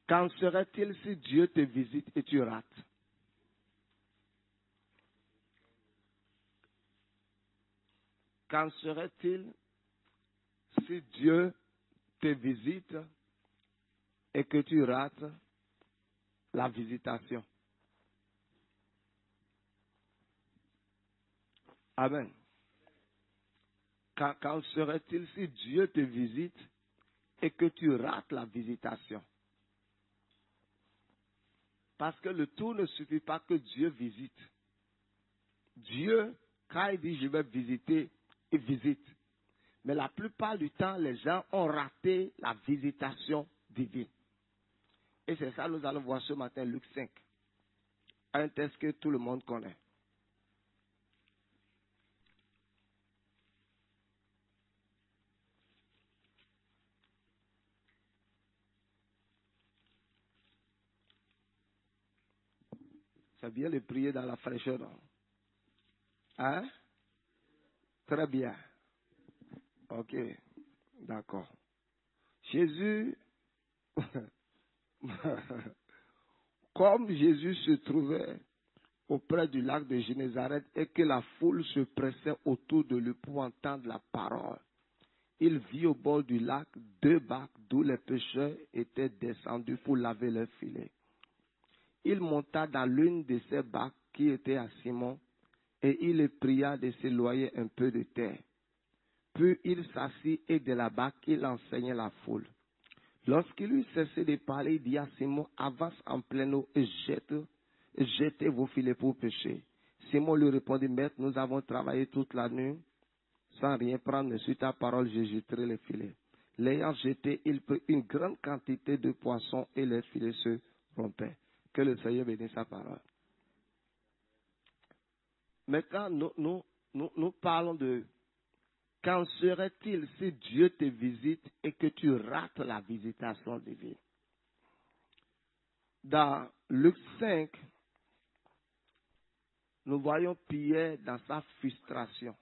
Qu'en serait-il si Dieu te visite et tu rates? Qu'en serait-il si Dieu te visite et que tu rates la visitation? Amen. Qu'en serait-il si Dieu te visite et que tu rates la visitation? Parce que le tout ne suffit pas que Dieu visite. Dieu, quand il dit je vais visiter, il visite. Mais la plupart du temps, les gens ont raté la visitation divine. Et c'est ça que nous allons voir ce matin, Luc 5. Un texte que tout le monde connaît. C'est bien de prier dans la fraîcheur, non? Hein? Très bien. Ok. D'accord. Jésus, comme Jésus se trouvait auprès du lac de Génézareth et que la foule se pressait autour de lui pour entendre la parole, il vit au bord du lac 2 barques d'où les pêcheurs étaient descendus pour laver leurs filets. Il monta dans l'une de ces barques qui était à Simon et il le pria de s'éloigner un peu de terre. Puis il s'assit et de la barque il enseignait la foule. Lorsqu'il eut cessé de parler, il dit à Simon, avance en pleine eau et jetez vos filets pour pêcher. Simon lui répondit, Maître, nous avons travaillé toute la nuit sans rien prendre, mais sur ta parole, je jetterai les filets. L'ayant jeté, il prit une grande quantité de poissons et les filets se rompaient. Que le Seigneur bénisse sa parole. Maintenant, nous parlons de qu'en serait-il si Dieu te visite et que tu rates la visitation divine? Dans Luc 5, nous voyons Pierre dans sa frustration,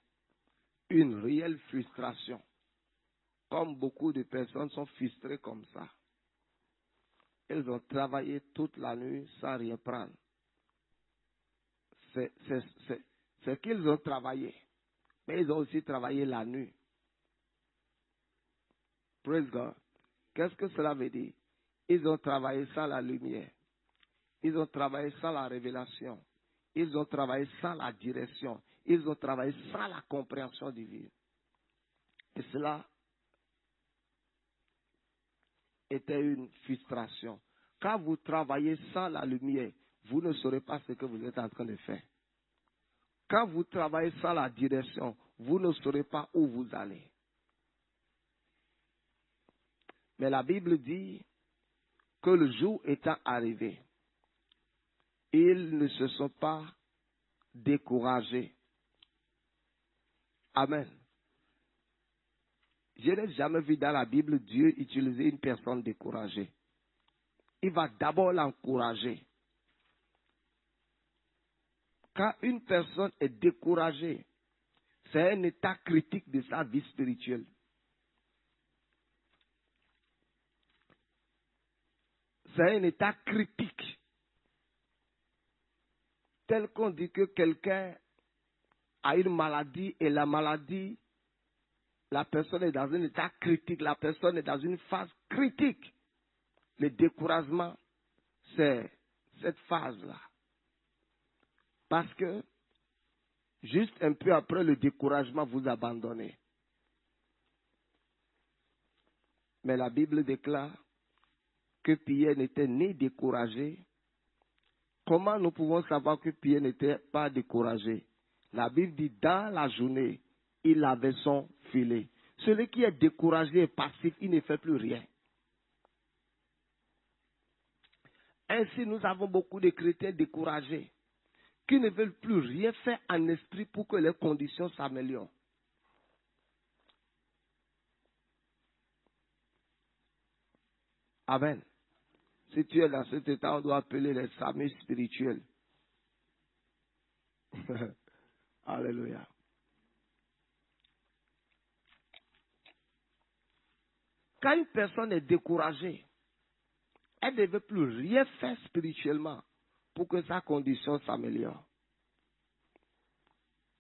une réelle frustration. Comme beaucoup de personnes sont frustrées comme ça. Elles ont travaillé toute la nuit sans rien prendre. C'est qu'ils ont travaillé, mais ils ont aussi travaillé la nuit. Praise God. Qu'est-ce que cela veut dire? Ils ont travaillé sans la lumière. Ils ont travaillé sans la révélation. Ils ont travaillé sans la direction. Ils ont travaillé sans la compréhension divine. Et cela était une frustration. Quand vous travaillez sans la lumière, vous ne saurez pas ce que vous êtes en train de faire. Quand vous travaillez sans la direction, vous ne saurez pas où vous allez. Mais la Bible dit que le jour étant arrivé, ils ne se sont pas découragés. Amen. Je n'ai jamais vu dans la Bible Dieu utiliser une personne découragée. Il va d'abord l'encourager. Quand une personne est découragée, c'est un état critique de sa vie spirituelle. C'est un état critique. Tel qu'on dit que quelqu'un a une maladie et la maladie, la personne est dans un état critique, la personne est dans une phase critique. Le découragement, c'est cette phase-là. Parce que juste un peu après le découragement, vous abandonnez. Mais la Bible déclare que Pierre n'était ni découragé. Comment nous pouvons savoir que Pierre n'était pas découragé? La Bible dit, dans la journée, il avait son filet. Celui qui est découragé et passif, il ne fait plus rien. Ainsi, nous avons beaucoup de chrétiens découragés qui ne veulent plus rien faire en esprit pour que les conditions s'améliorent. Amen. Si tu es dans cet état, on doit appeler les samis spirituels. Alléluia. Quand une personne est découragée, elle ne devait plus rien faire spirituellement pour que sa condition s'améliore.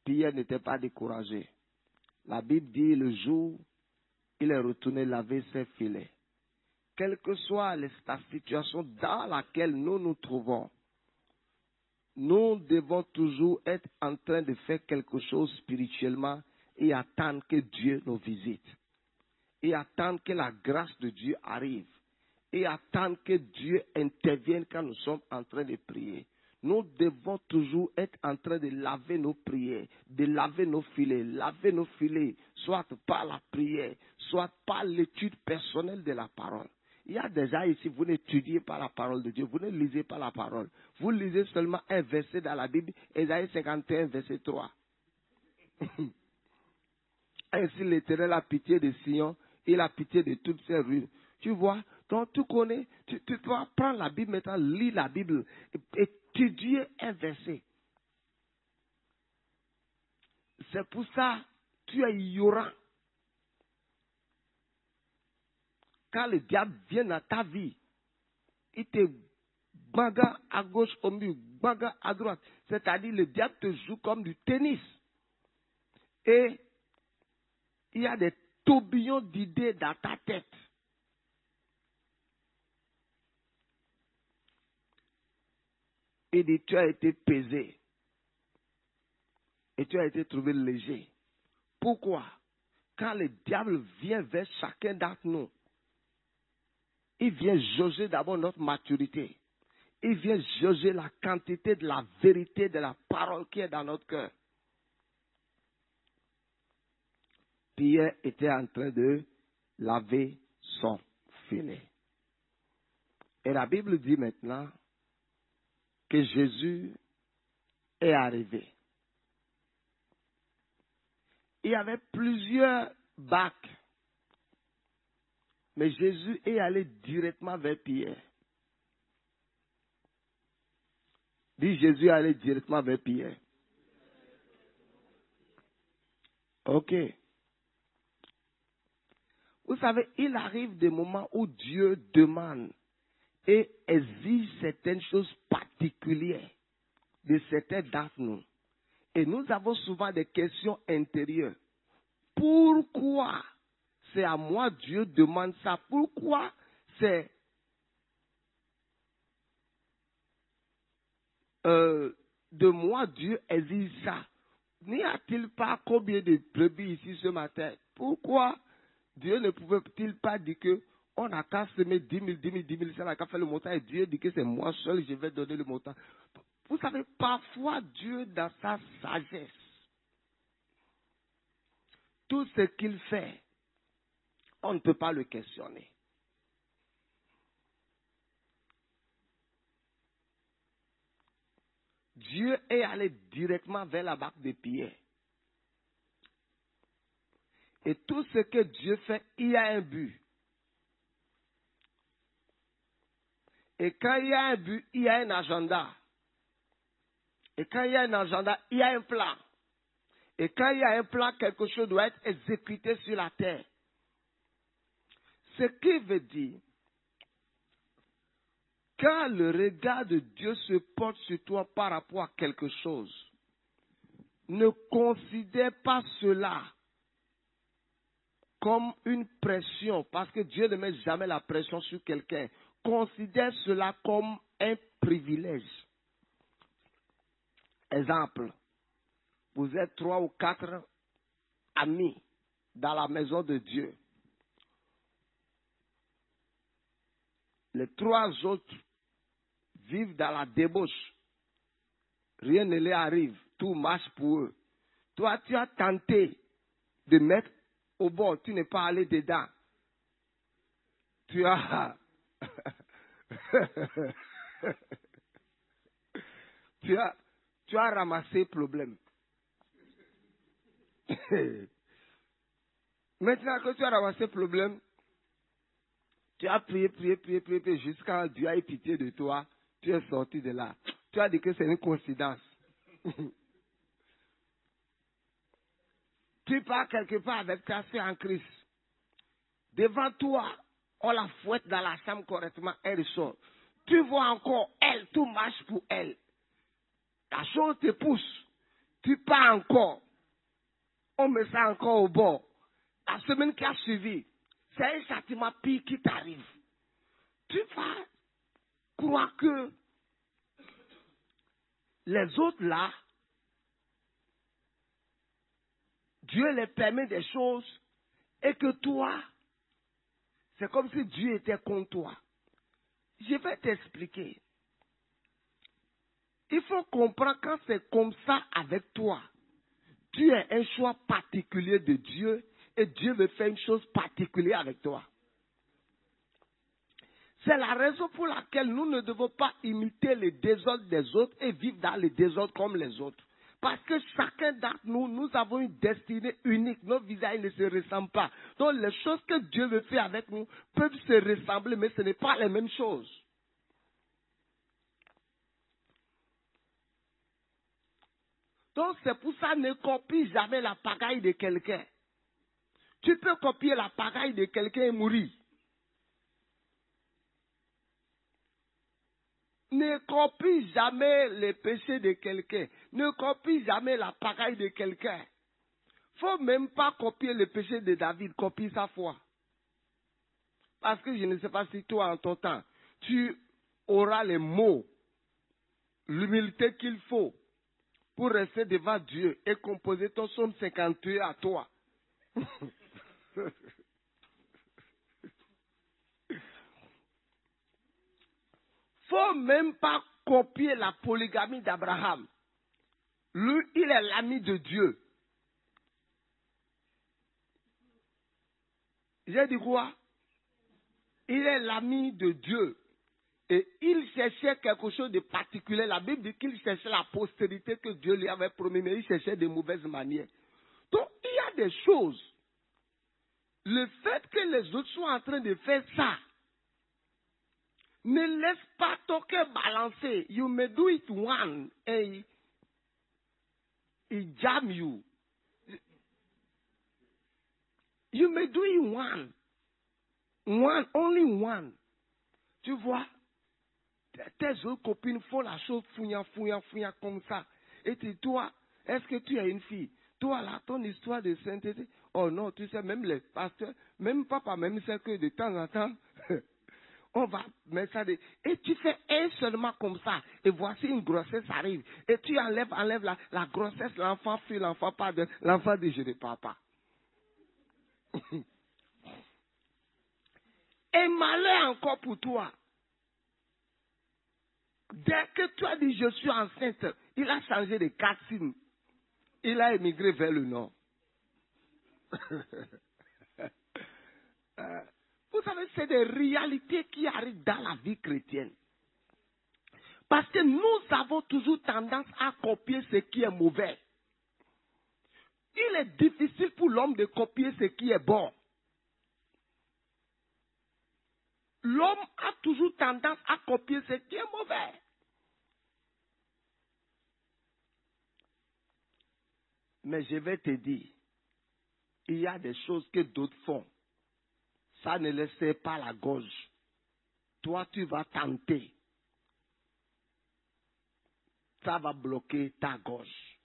Pierre n'était pas découragé. La Bible dit le jour, il est retourné laver ses filets. Quelle que soit la situation dans laquelle nous nous trouvons, nous devons toujours être en train de faire quelque chose spirituellement et attendre que Dieu nous visite. Et attendre que la grâce de Dieu arrive. Et attendre que Dieu intervienne quand nous sommes en train de prier. Nous devons toujours être en train de laver nos prières, de laver nos filets, soit par la prière, soit par l'étude personnelle de la parole. Il y a déjà ici, vous n'étudiez pas la parole de Dieu, vous ne lisez pas la parole. Vous lisez seulement un verset dans la Bible, Ésaïe 51, verset 3. Ainsi l'Éternel a pitié de Sion, il a pitié de toutes ses ruines. Tu vois, donc tu connais, tu dois prendre la Bible maintenant, lire la Bible, étudier un verset. C'est pour ça tu es ignorant. Quand le diable vient dans ta vie, il te bagarre à gauche au mur, bagarre à droite. C'est-à-dire le diable te joue comme du tennis. Et il y a des tourbillons d'idées dans ta tête. Et dit, tu as été pesé. Et tu as été trouvé léger. Pourquoi? Quand le diable vient vers chacun d'entre nous, il vient jauger d'abord notre maturité. Il vient jauger la quantité de la vérité de la parole qui est dans notre cœur. Pierre était en train de laver son filet. Et la Bible dit maintenant que Jésus est arrivé. Il y avait plusieurs bacs. Mais Jésus est allé directement vers Pierre. Dit Jésus est allé directement vers Pierre. Ok. Vous savez, il arrive des moments où Dieu demande et exige certaines choses particulières de certains d'entre nous. Et nous avons souvent des questions intérieures. Pourquoi c'est à moi Dieu demande ça? Pourquoi c'est de moi Dieu exige ça? N'y a-t-il pas combien de brebis ici ce matin? Pourquoi Dieu ne pouvait-il pas dire que on n'a qu'à semer 10 000, ça n'a qu'à faire le montant et Dieu dit que c'est moi seul, je vais donner le montant. Vous savez, parfois Dieu dans sa sagesse, tout ce qu'il fait, on ne peut pas le questionner. Dieu est allé directement vers la barque de Pierre. Et tout ce que Dieu fait, il y a un but. Et quand il y a un but, il y a un agenda. Et quand il y a un agenda, il y a un plan. Et quand il y a un plan, quelque chose doit être exécuté sur la terre. Ce qui veut dire, quand le regard de Dieu se porte sur toi par rapport à quelque chose, ne considère pas cela comme une pression, parce que Dieu ne met jamais la pression sur quelqu'un. Considère cela comme un privilège. Exemple, vous êtes 3 ou 4 amis dans la maison de Dieu. Les 3 autres vivent dans la débauche. Rien ne leur arrive. Tout marche pour eux. Toi, tu as tenté de mettre au bord. Tu n'es pas allé dedans. Tu as... tu as ramassé le problème. Maintenant que tu as ramassé le problème, tu as prié jusqu'à Dieu a eu pitié de toi. Tu es sorti de là. Tu as dit que c'est une coïncidence. Tu pars quelque part avec ta foi en Christ. Devant toi, On la fouette dans la chambre correctement, elle sort. Tu vois encore elle, tout marche pour elle. La chose te pousse. Tu pars encore. On met ça encore au bord. La semaine qui a suivi, c'est un châtiment pire qui t'arrive. Tu vas croire que les autres là, Dieu les permet des choses et que toi, c'est comme si Dieu était contre toi. Je vais t'expliquer. Il faut comprendre quand c'est comme ça avec toi. Tu es un choix particulier de Dieu et Dieu veut faire une chose particulière avec toi. C'est la raison pour laquelle nous ne devons pas imiter les désordres des autres et vivre dans les désordres comme les autres. Parce que chacun d'entre nous, nous avons une destinée unique. Nos visages ne se ressemblent pas. Donc les choses que Dieu veut faire avec nous peuvent se ressembler, mais ce n'est pas les mêmes choses. Donc c'est pour ça, ne copie jamais la pagaille de quelqu'un. Tu peux copier la pagaille de quelqu'un et mourir. Ne copie jamais les péchés de quelqu'un. Ne copie jamais la pagaille de quelqu'un. Il ne faut même pas copier le péché de David, copie sa foi. Parce que je ne sais pas si toi, en ton temps, tu auras les mots, l'humilité qu'il faut pour rester devant Dieu et composer ton psaume 51 à toi. Faut même pas copier la polygamie d'Abraham. Lui, il est l'ami de Dieu. J'ai dit quoi? Il est l'ami de Dieu. Et il cherchait quelque chose de particulier. La Bible dit qu'il cherchait la postérité que Dieu lui avait promis, mais il cherchait de mauvaises manières. Donc, il y a des choses. Le fait que les autres soient en train de faire ça, ne laisse pas ton cœur balancer. You may do it one and it jam you. You may do it one. One, only one. Tu vois, tes autres copines font la chose fouillant comme ça. Et toi, est-ce que tu es une fille? Toi, là, ton histoire de sainteté. Oh non, tu sais, même les pasteurs, même papa, même c'est que de temps en temps, on va mettre ça. Et tu fais un seulement comme ça. Et voici une grossesse arrive. Et tu enlèves la grossesse, l'enfant fuit, l'enfant pardonne. L'enfant dit, je ne pars pas. Et malheur encore pour toi. Dès que tu as dit je suis enceinte, il a changé de casting. Il a émigré vers le nord. Vous savez, c'est des réalités qui arrivent dans la vie chrétienne. Parce que nous avons toujours tendance à copier ce qui est mauvais. Il est difficile pour l'homme de copier ce qui est bon. L'homme a toujours tendance à copier ce qui est mauvais. Mais je vais te dire, il y a des choses que d'autres font. Ça ne laisse pas la gorge. Toi, tu vas tenter. Ça va bloquer ta gorge.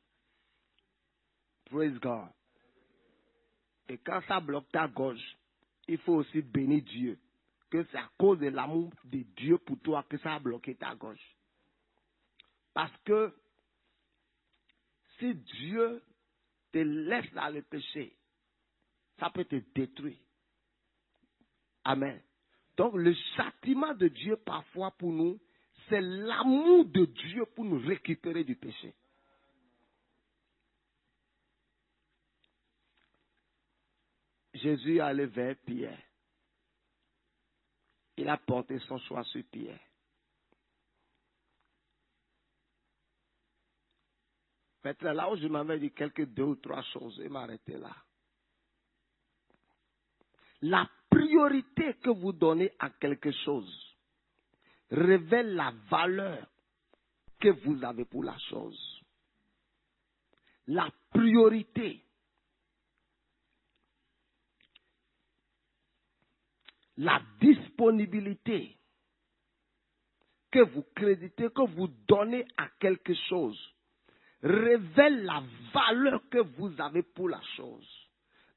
Praise God. Et quand ça bloque ta gorge, il faut aussi bénir Dieu. Que c'est à cause de l'amour de Dieu pour toi que ça a bloqué ta gorge. Parce que si Dieu te laisse dans le péché, ça peut te détruire. Amen. Donc le châtiment de Dieu parfois pour nous, c'est l'amour de Dieu pour nous récupérer du péché. Jésus est allé vers Pierre. Il a porté son choix sur Pierre. Maintenant, là où je m'avais dit quelques 2 ou 3 choses, je vais m'arrêter là. La priorité que vous donnez à quelque chose révèle la valeur que vous avez pour la chose. La priorité. la disponibilité que vous créditez, que vous donnez à quelque chose, révèle la valeur que vous avez pour la chose.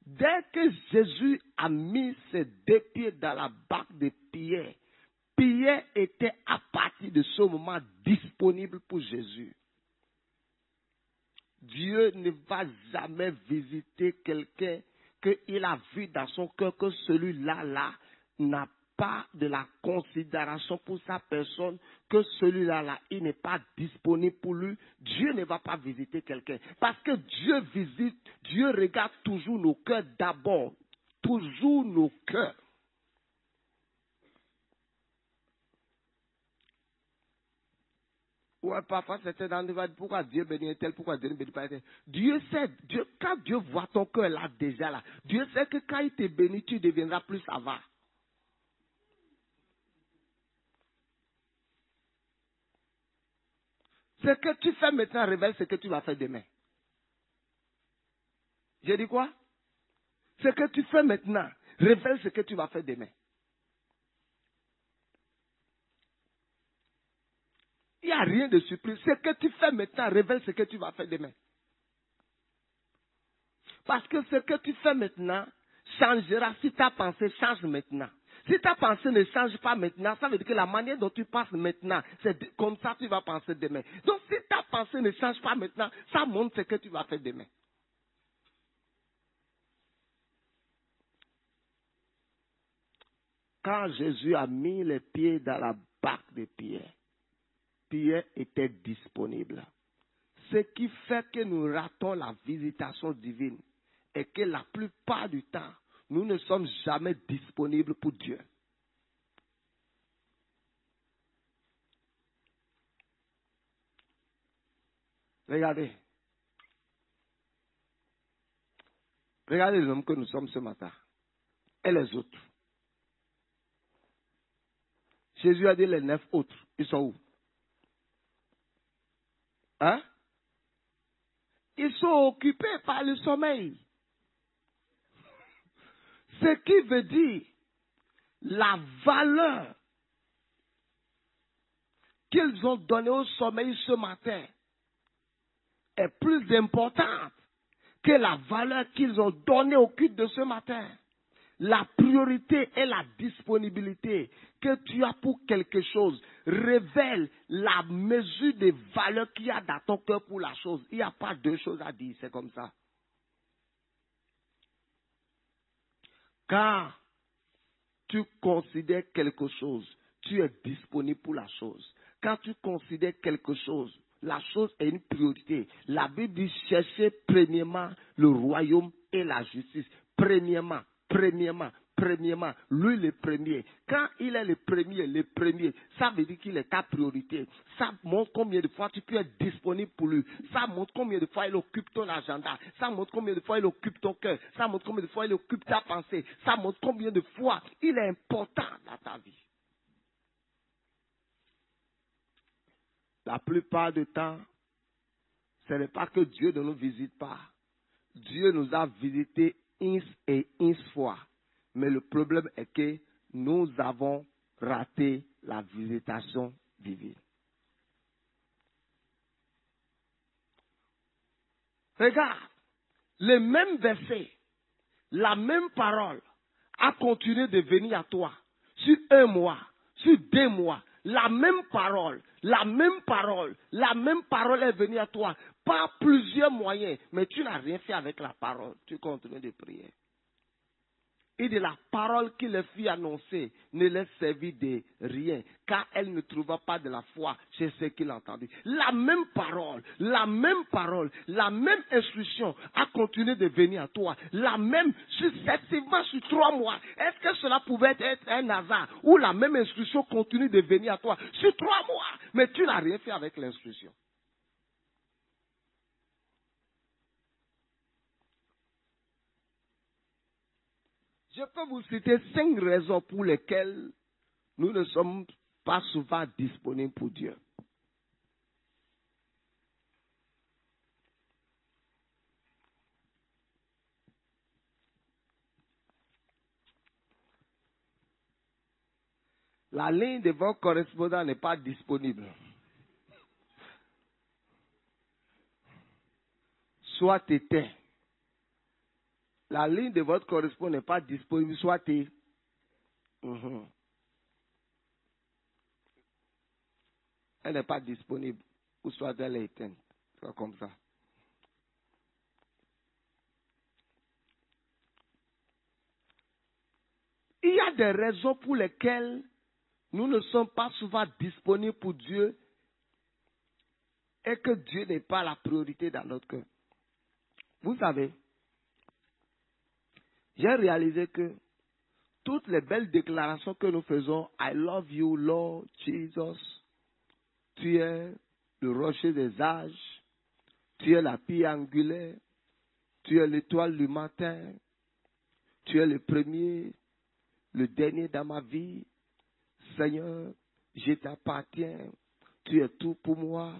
Dès que Jésus a mis ses deux pieds dans la barque de Pierre, Pierre était à partir de ce moment disponible pour Jésus. Dieu ne va jamais visiter quelqu'un qu'il a vu dans son cœur que celui-là n'a pas de la considération pour sa personne, que celui-là, il n'est pas disponible pour lui. Dieu ne va pas visiter quelqu'un. Parce que Dieu regarde toujours nos cœurs d'abord. Toujours nos cœurs. Ouais, parfois, c'était dans le débat, pourquoi Dieu bénit tel, pourquoi Dieu ne bénit pas tel. Dieu sait, quand Dieu voit ton cœur là, déjà là, Dieu sait que quand il te bénit, tu deviendras plus avare. Ce que tu fais maintenant révèle ce que tu vas faire demain. J'ai dit quoi? Ce que tu fais maintenant révèle ce que tu vas faire demain. Il n'y a rien de surprise. Ce que tu fais maintenant révèle ce que tu vas faire demain. Parce que ce que tu fais maintenant changera si ta pensée change maintenant. Si ta pensée ne change pas maintenant, ça veut dire que la manière dont tu penses maintenant, c'est comme ça que tu vas penser demain. Donc si ta pensée ne change pas maintenant, ça montre ce que tu vas faire demain. Quand Jésus a mis les pieds dans la barque de Pierre, Pierre était disponible. Ce qui fait que nous ratons la visitation divine est que la plupart du temps, nous ne sommes jamais disponibles pour Dieu. Regardez. Regardez les hommes que nous sommes ce matin. Et les autres. Jésus a dit les 9 autres. Ils sont où? Hein? Ils sont occupés par le sommeil. Ce qui veut dire la valeur qu'ils ont donnée au sommeil ce matin est plus importante que la valeur qu'ils ont donnée au culte de ce matin. La priorité et la disponibilité que tu as pour quelque chose révèle la mesure des valeurs qu'il y a dans ton cœur pour la chose. Il n'y a pas deux choses à dire, c'est comme ça. Quand tu considères quelque chose, tu es disponible pour la chose. Quand tu considères quelque chose, la chose est une priorité. La Bible dit chercher premièrement le royaume et la justice. Premièrement, lui le premier. Quand il est le premier, ça veut dire qu'il est ta priorité. Ça montre combien de fois tu peux être disponible pour lui. Ça montre combien de fois il occupe ton agenda. Ça montre combien de fois il occupe ton cœur. Ça montre combien de fois il occupe ta pensée. Ça montre combien de fois il est important dans ta vie. La plupart du temps, ce n'est pas que Dieu ne nous visite pas. Dieu nous a visités une fois. Mais le problème est que nous avons raté la visitation divine. Regarde, le même verset, la même parole a continué de venir à toi sur 1 mois, sur 2 mois. La même parole est venue à toi par plusieurs moyens. Mais tu n'as rien fait avec la parole. Tu continues de prier. Et de la parole qu'il leur fit annoncer ne leur servit de rien, car elle ne trouva pas de la foi chez ceux qui l'ont entendu. La même parole, la même instruction a continué de venir à toi. La même, successivement sur 3 mois. Est-ce que cela pouvait être un hasard où la même instruction continue de venir à toi sur 3 mois, mais tu n'as rien fait avec l'instruction? Je peux vous citer 5 raisons pour lesquelles nous ne sommes pas souvent disponibles pour Dieu. La ligne de votre correspondant n'est pas disponible. Soit tu tais. La ligne de votre correspondant n'est pas disponible, soit tu. Elle n'est pas disponible. Ou soit elle est éteinte. Soit comme ça. Il y a des raisons pour lesquelles nous ne sommes pas souvent disponibles pour Dieu et que Dieu n'est pas la priorité dans notre cœur. Vous savez, j'ai réalisé que toutes les belles déclarations que nous faisons, I love you, Lord Jesus, tu es le rocher des âges, tu es la pierre angulaire, tu es l'étoile du matin, tu es le premier, le dernier dans ma vie, Seigneur, je t'appartiens, tu es tout pour moi.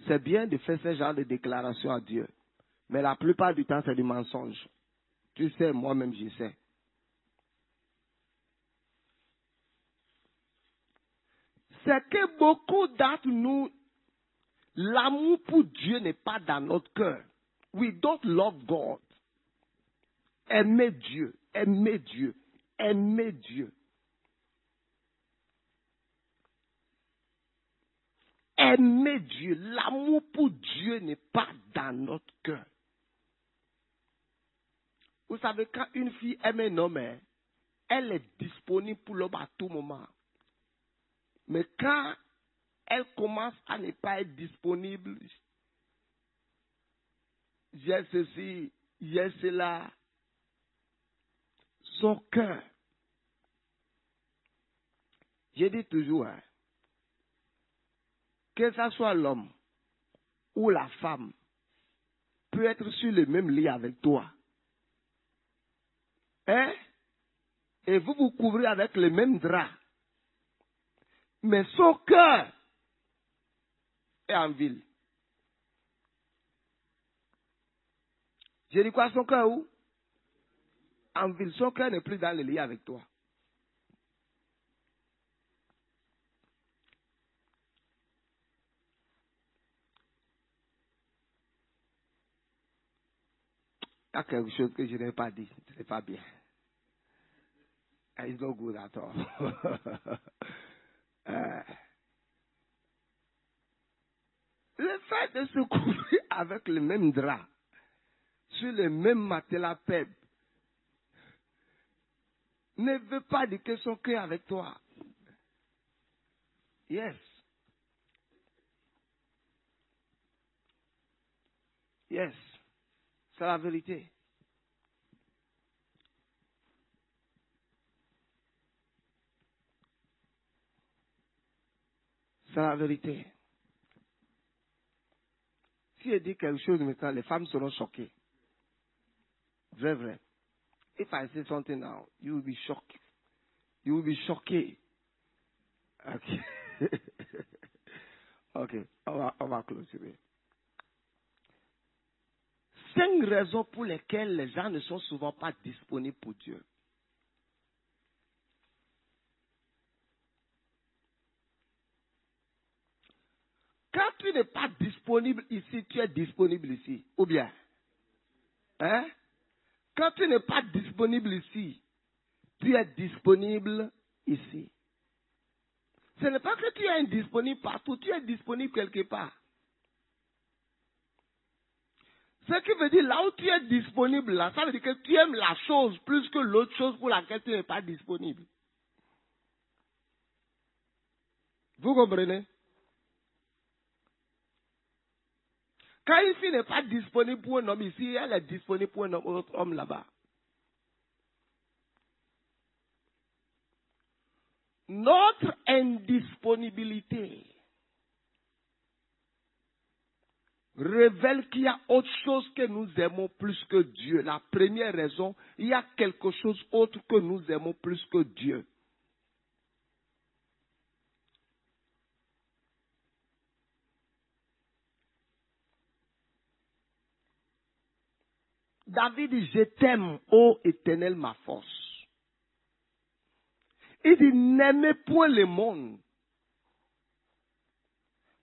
C'est bien de faire ce genre de déclaration à Dieu, mais la plupart du temps, c'est du mensonge. Tu sais, moi-même, je sais. C'est que beaucoup d'entre nous, l'amour pour Dieu n'est pas dans notre cœur. We don't love God. Aimer Dieu, aimer Dieu, aimer Dieu. Aimer Dieu, l'amour pour Dieu n'est pas dans notre cœur. Vous savez, quand une fille aime un homme, elle est disponible pour l'homme à tout moment. Mais quand elle commence à ne pas être disponible, j'ai ceci, j'ai cela, son cœur. Je dis toujours, que ce soit l'homme ou la femme, peut être sur le même lit avec toi. Hein? Et vous vous couvrez avec le même drap. Mais son cœur est en ville. Je dis quoi, son cœur où? En ville. Son cœur n'est plus dans le lit avec toi. Il y a quelque chose que je n'ai pas dit. Ce n'est pas bien. It's not good at all. Le fait de se couvrir avec le même drap, sur le même matelas peb, ne veut pas dire que son cœur est avec toi. Yes. Yes. C'est la vérité. C'est la vérité. Si je dis quelque chose maintenant, les femmes seront choquées. Vrai, vrai. If I say something now, you will be shocked. You will be choqué. Ok. Ok. On va clôturer. 5 raisons pour lesquelles les gens ne sont souvent pas disponibles pour Dieu. Quand tu n'es pas disponible ici, tu es disponible ici. Ou bien? Hein? Quand tu n'es pas disponible ici, tu es disponible ici. Ce n'est pas que tu es indisponible partout, tu es disponible quelque part. Ce qui veut dire, là où tu es disponible, là, ça veut dire que tu aimes la chose plus que l'autre chose pour laquelle tu n'es pas disponible. Vous comprenez? Quand une fille n'est pas disponible pour un homme ici, elle est disponible pour un autre homme là-bas. Notre indisponibilité révèle qu'il y a autre chose que nous aimons plus que Dieu. La première raison, il y a quelque chose autre que nous aimons plus que Dieu. David dit, je t'aime, ô Éternel, ma force. Il dit, n'aimez point le monde.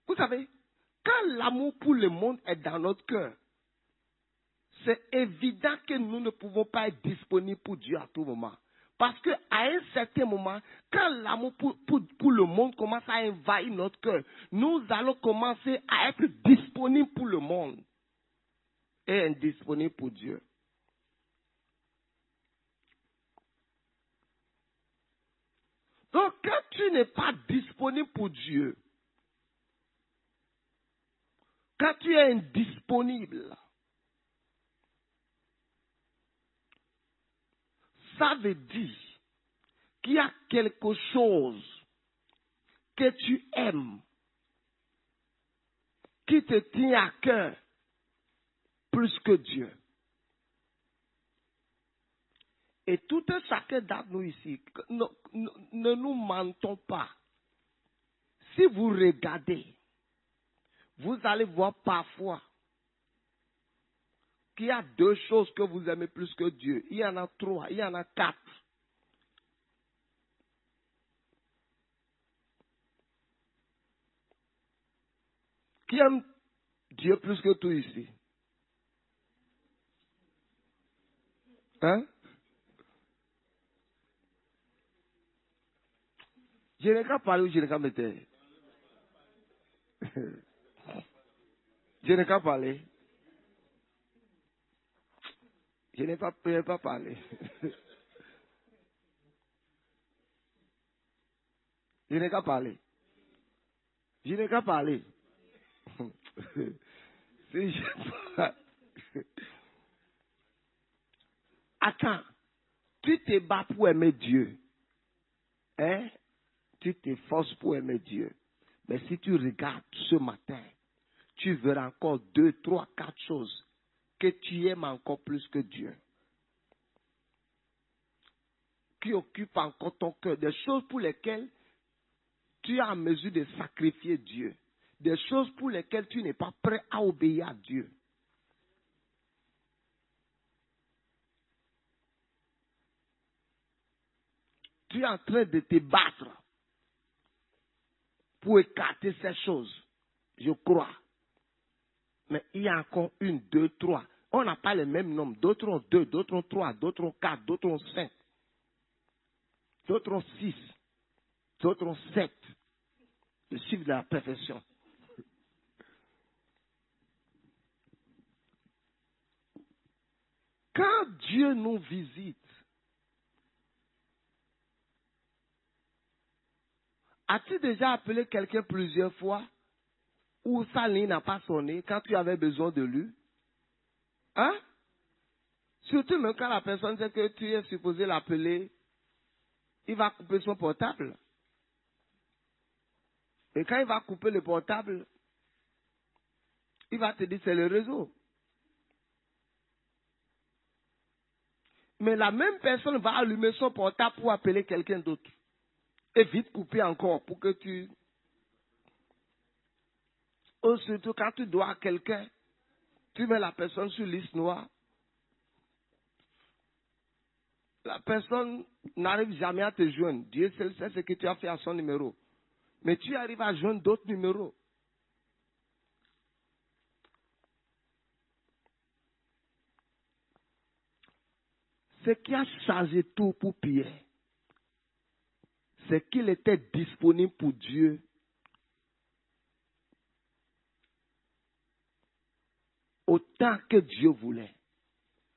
Vous savez, quand l'amour pour le monde est dans notre cœur, c'est évident que nous ne pouvons pas être disponibles pour Dieu à tout moment. Parce qu'à un certain moment, quand l'amour pour le monde commence à envahir notre cœur, nous allons commencer à être disponibles pour le monde et indisponibles pour Dieu. Donc, quand tu n'es pas disponible pour Dieu, quand tu es indisponible, ça veut dire qu'il y a quelque chose que tu aimes, qui te tient à cœur plus que Dieu. Et tout un chacun d'entre nous ici, ne nous mentons pas. Si vous regardez, vous allez voir parfois qu'il y a 2 choses que vous aimez plus que Dieu. Il y en a 3, il y en a 4. Qui aime Dieu plus que tout ici? Hein? Je n'ai qu'à parler ou je n'ai qu'à me taire? Je n'ai qu'à parler. Je n'ai pas parlé. Je n'ai qu'à parler. Je n'ai qu'à parler. Si je... Attends, tu te bats pour aimer Dieu. Hein? Tu t'efforces pour aimer Dieu. Mais si tu regardes ce matin, tu verras encore 2, 3, 4 choses que tu aimes encore plus que Dieu. Qui occupent encore ton cœur. Des choses pour lesquelles tu es en mesure de sacrifier Dieu. Des choses pour lesquelles tu n'es pas prêt à obéir à Dieu. Tu es en train de te battre pour écarter ces choses. Je crois. Mais il y a encore 1, 2, 3. On n'a pas le même nombre. D'autres ont 2, d'autres ont 3, d'autres ont 4, d'autres ont 5. D'autres ont 6. D'autres ont 7. Le chiffre de la perfection. Quand Dieu nous visite, as-tu déjà appelé quelqu'un plusieurs fois où sa ligne n'a pas sonné quand tu avais besoin de lui? Hein? Surtout même quand la personne sait que tu es supposé l'appeler, il va couper son portable. Et quand il va couper le portable, il va te dire c'est le réseau. Mais la même personne va allumer son portable pour appeler quelqu'un d'autre. Et vite couper encore pour que tu... Ou surtout quand tu dois à quelqu'un, tu mets la personne sur liste noire. La personne n'arrive jamais à te joindre. Dieu seul sait ce que tu as fait à son numéro. Mais tu arrives à joindre d'autres numéros. Ce qui a changé tout pour Pierre, c'est qu'il était disponible pour Dieu autant que Dieu voulait,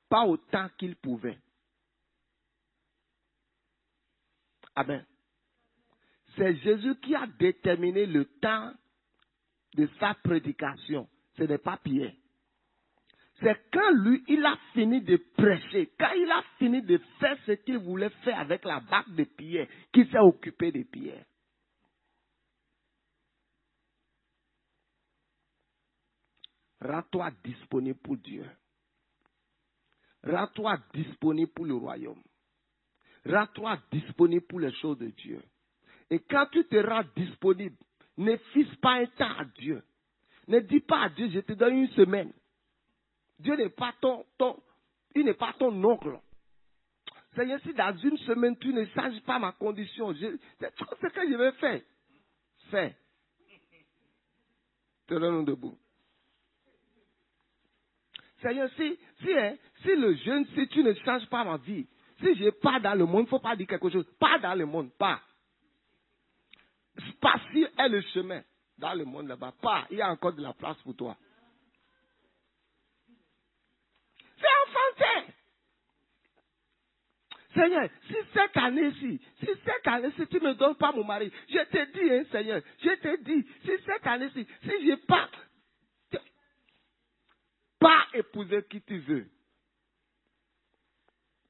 pas autant qu'il pouvait. Amen. C'est Jésus qui a déterminé le temps de sa prédication. Ce n'est pas Pierre. C'est quand lui, il a fini de prêcher, quand il a fini de faire ce qu'il voulait faire avec la barque de Pierre, qu'il s'est occupé de Pierre. Rends-toi disponible pour Dieu. Rends-toi disponible pour le royaume. Rends-toi disponible pour les choses de Dieu. Et quand tu te rends disponible, ne fixe pas un temps à Dieu. Ne dis pas à Dieu, je te donne 1 semaine. Dieu n'est pas Il n'est pas ton oncle. Seigneur, si dans une semaine, tu ne changes pas ma condition, c'est ce que je vais faire. Fais. Tenons-nous debout. Seigneur, si le jeune, si tu ne changes pas ma vie, si je pars dans le monde, il ne faut pas dire quelque chose. Pars dans le monde, pars. Spatial est le chemin dans le monde là-bas. Pars, il y a encore de la place pour toi. C'est enfantin. Seigneur, si cette année-ci, tu ne me donnes pas mon mari, je te dis, hein, Seigneur, je te dis, si cette année-ci, si je pars, pas épouser qui tu veux.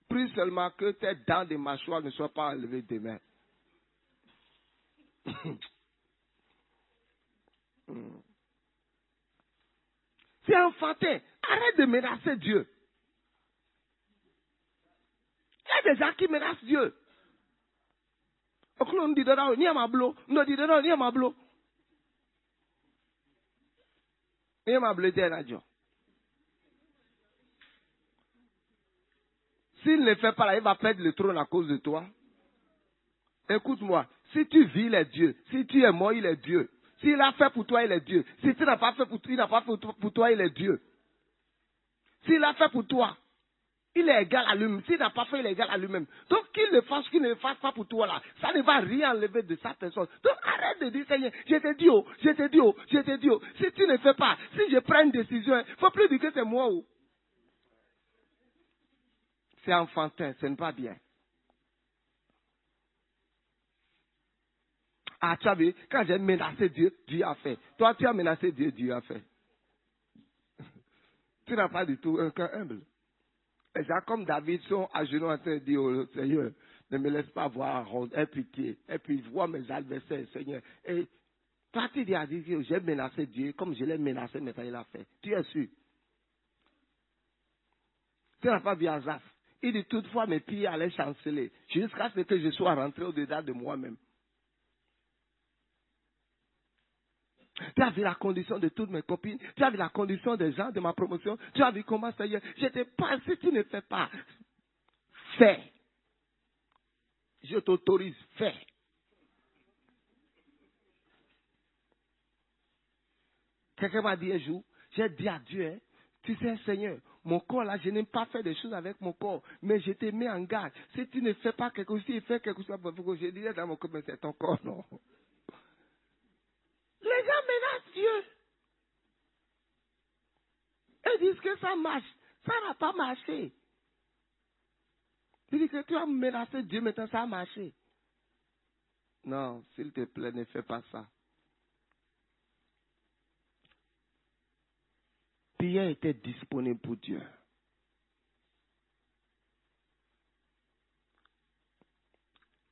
Plus seulement que tes dents de mâchoire ne soient pas enlevées demain. C'est enfantin. Arrête de menacer Dieu. Il y a des gens qui menacent Dieu. On dit dedans, ni à ma blo. On dit dedans, ni à ma blo. Ni à ma blo, t'es un Dieu. S'il ne fait pas là, il va perdre le trône à cause de toi. Écoute-moi, si tu vis, il est Dieu. Si tu es mort, il est Dieu. S'il a fait pour toi, il est Dieu. Si tu n'as pas fait pour toi, il n'a pas fait pour toi, il est Dieu. S'il a fait pour toi, il est égal à lui-même. S'il n'a pas fait, il est égal à lui-même. Donc qu'il le fasse, qu'il ne le fasse pas pour toi là, ça ne va rien enlever de sa personne. Donc arrête de dire, Seigneur, je te dis, oh, je te dis, oh, je te dis, oh. Si tu ne fais pas, si je prends une décision, il ne faut plus dire que c'est moi. Oh. C'est enfantin, ce n'est pas bien. Ah, tu as vu, quand j'ai menacé Dieu, Dieu a fait. Toi, tu as menacé Dieu, Dieu a fait. Tu n'as pas du tout un cœur humble. Les gens comme David sont à genoux en train de dire au Seigneur, ne me laisse pas voir aie pitié. Et puis vois mes adversaires, Seigneur. Et toi, tu dis à Dieu que j'ai menacé Dieu, comme je l'ai menacé, maintenant il a fait. Tu es sûr. Tu n'as pas vu Asaph. Il dit toutefois mes pieds allaient chanceler jusqu'à ce que je sois rentré au-dedans de moi-même. Tu as vu la condition de toutes mes copines. Tu as vu la condition des gens de ma promotion. Tu as vu comment ça y est. Je te parle, si tu ne fais pas, fais. Je t'autorise, fais. Quelqu'un m'a dit un jour, j'ai dit à Dieu, hein, tu sais Seigneur, mon corps là, je n'aime pas faire des choses avec mon corps, mais je te mets en garde. Si tu ne fais pas quelque chose, si tu fais quelque chose, je dirais dans mon corps, mais c'est ton corps, non. Les gens menacent Dieu. Ils disent que ça marche. Ça n'a pas marché. Ils disent que tu as menacé Dieu, maintenant ça a marché. Non, s'il te plaît, ne fais pas ça. Pierre était disponible pour Dieu.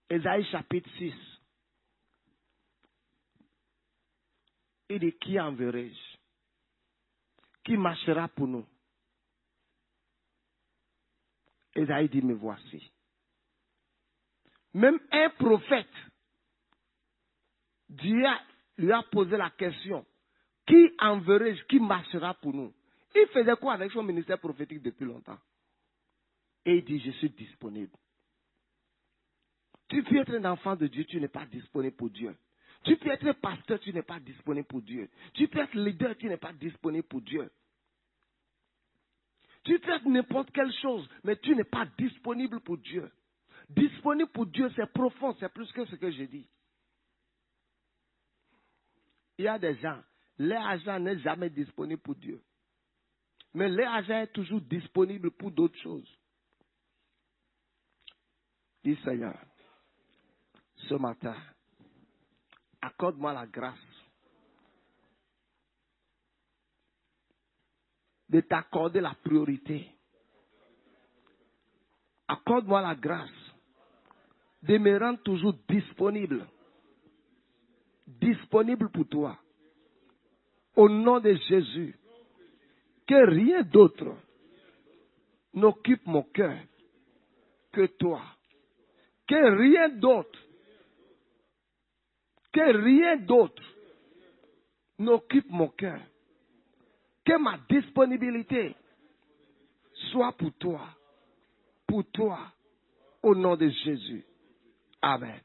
Ésaïe chapitre 6. Il dit, qui enverrai-je? Qui marchera pour nous? Ésaïe dit, me voici. Même un prophète, Dieu lui a posé la question, qui enverrai-je? Qui marchera pour nous? Il faisait quoi avec son ministère prophétique depuis longtemps? Et il dit, je suis disponible. Tu peux être un enfant de Dieu, tu n'es pas disponible pour Dieu. Tu peux être pasteur, tu n'es pas disponible pour Dieu. Tu peux être leader, tu n'es pas disponible pour Dieu. Tu peux être n'importe quelle chose, mais tu n'es pas disponible pour Dieu. Disponible pour Dieu, c'est profond, c'est plus que ce que j'ai dit. Il y a des gens, leur argent n'est jamais disponible pour Dieu. Mais leur argent est toujours disponible pour d'autres choses. Dis Seigneur, ce matin, accorde-moi la grâce de t'accorder la priorité. Accorde-moi la grâce de me rendre toujours disponible. Disponible pour toi. Au nom de Jésus. Que rien d'autre n'occupe mon cœur que toi. Que rien d'autre n'occupe mon cœur. Que ma disponibilité soit pour toi, au nom de Jésus. Amen.